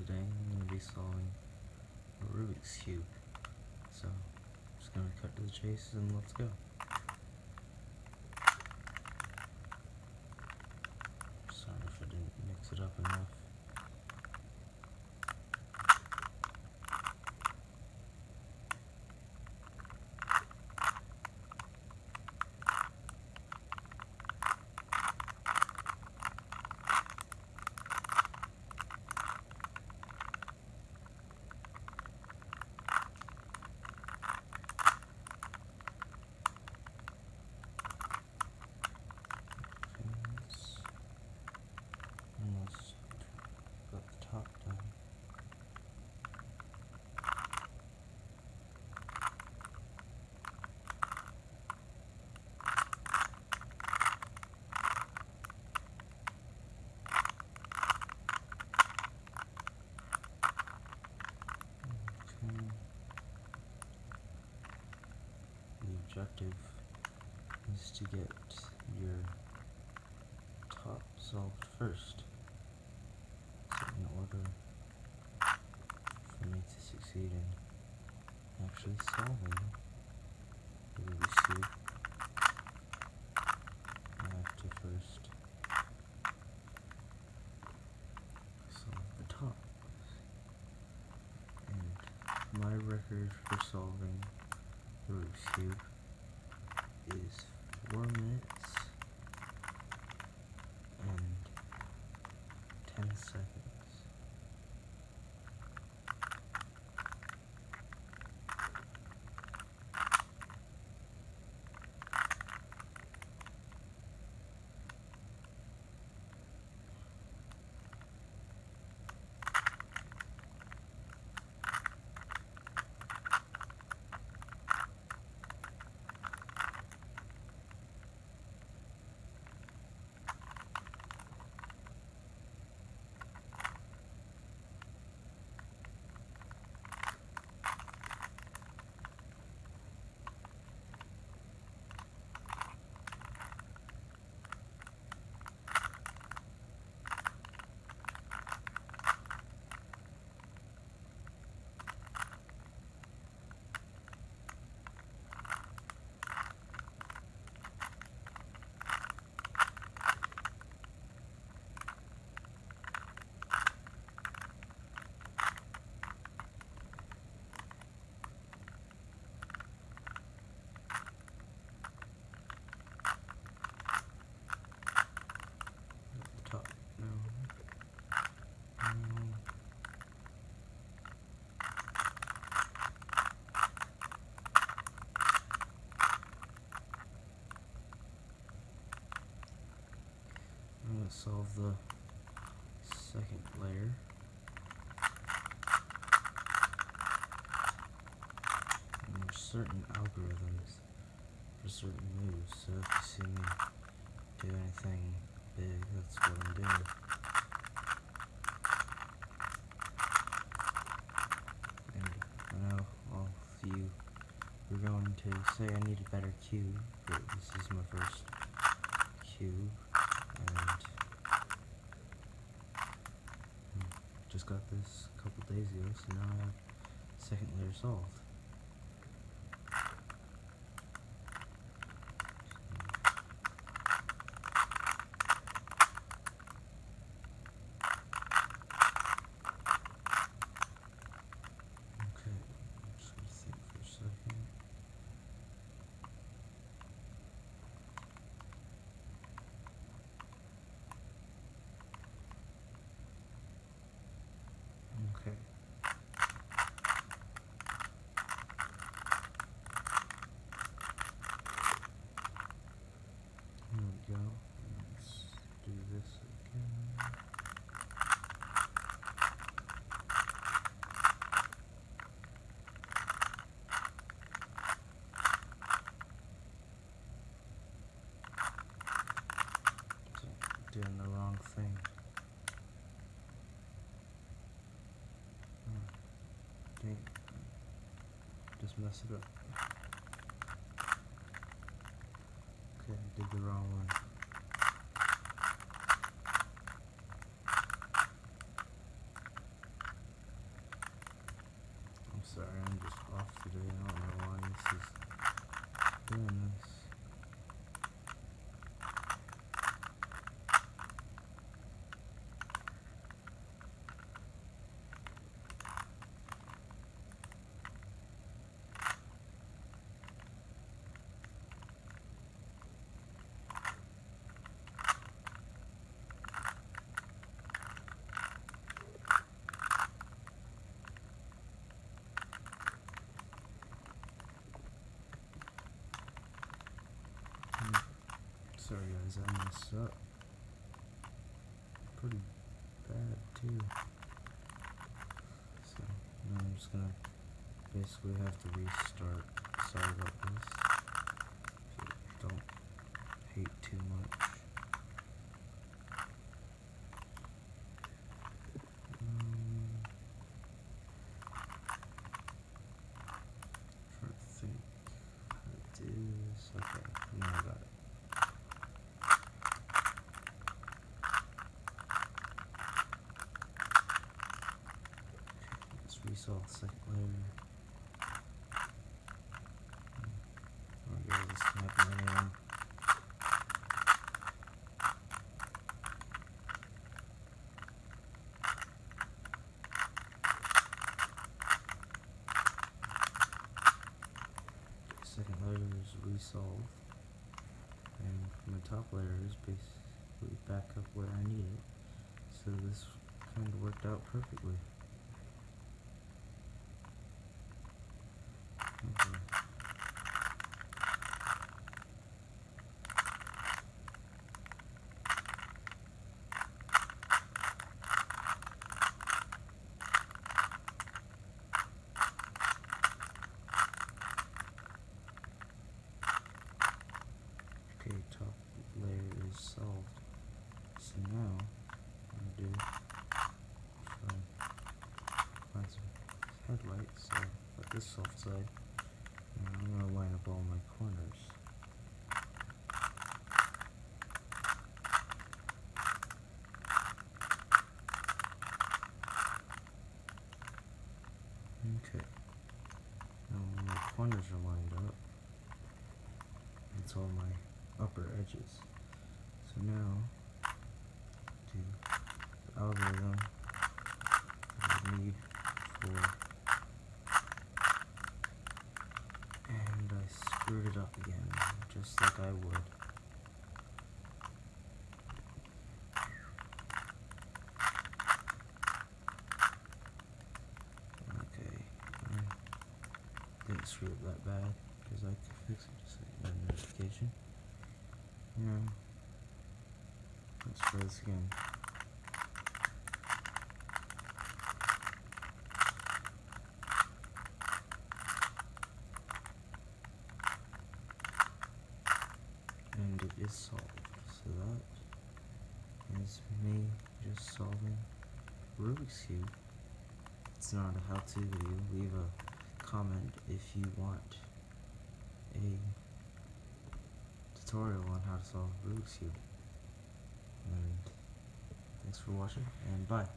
Today I'm going to be solving a Rubik's Cube. So, I'm just going to cut to the chase and let's go. Sorry if I didn't mix it up enough. Almost got the top done. Okay. The objective is to get your top solved first. So in order for me to succeed in actually solving the Rubik's Cube, I have to first solve the top. And my record for solving the Rubik's Cube is 4 minutes and 10 seconds. Top now. I'm going to solve the second layer. And there's certain algorithms for certain moves, so if you see me do anything big, that's what I'm doing. And I know all of you are going to say I need a better cube, but this is my first cube, and just got this a couple days ago, so now I have second layer solved. Okay, I'm just gonna think for a second. Okay. Here we go. Let's do this again. So, doing the wrong thing. Dang. Just mess it up. Okay, I did the wrong one. because I messed up pretty bad too. So now I'm just gonna basically have to restart. Sorry about this. So don't hate too much. Trying to think how to do this. Okay, now I got it. Let's resolve the second layer. There we go, this can happen to anyone. Second layer is resolved, and my top layer is basically back up where I need it. So this kind of worked out perfectly. Okay. Okay, top layer is solved. So now I'm gonna do find some headlights. So got this soft side. And I'm gonna line up all my corners. Okay. Now when my corners are lined up, it's all my upper edges. So now, to the algorithm I need for, and I screwed it up again, just like I would. Okay, I didn't screw it that bad, because I could fix it, just like a notification. Yeah. Let's try this again. And it is solved. So that is me just solving Rubik's Cube. It's not a how-to video. Leave a comment if you want a tutorial on how to solve Rubik's Cube. And thanks for watching, and bye.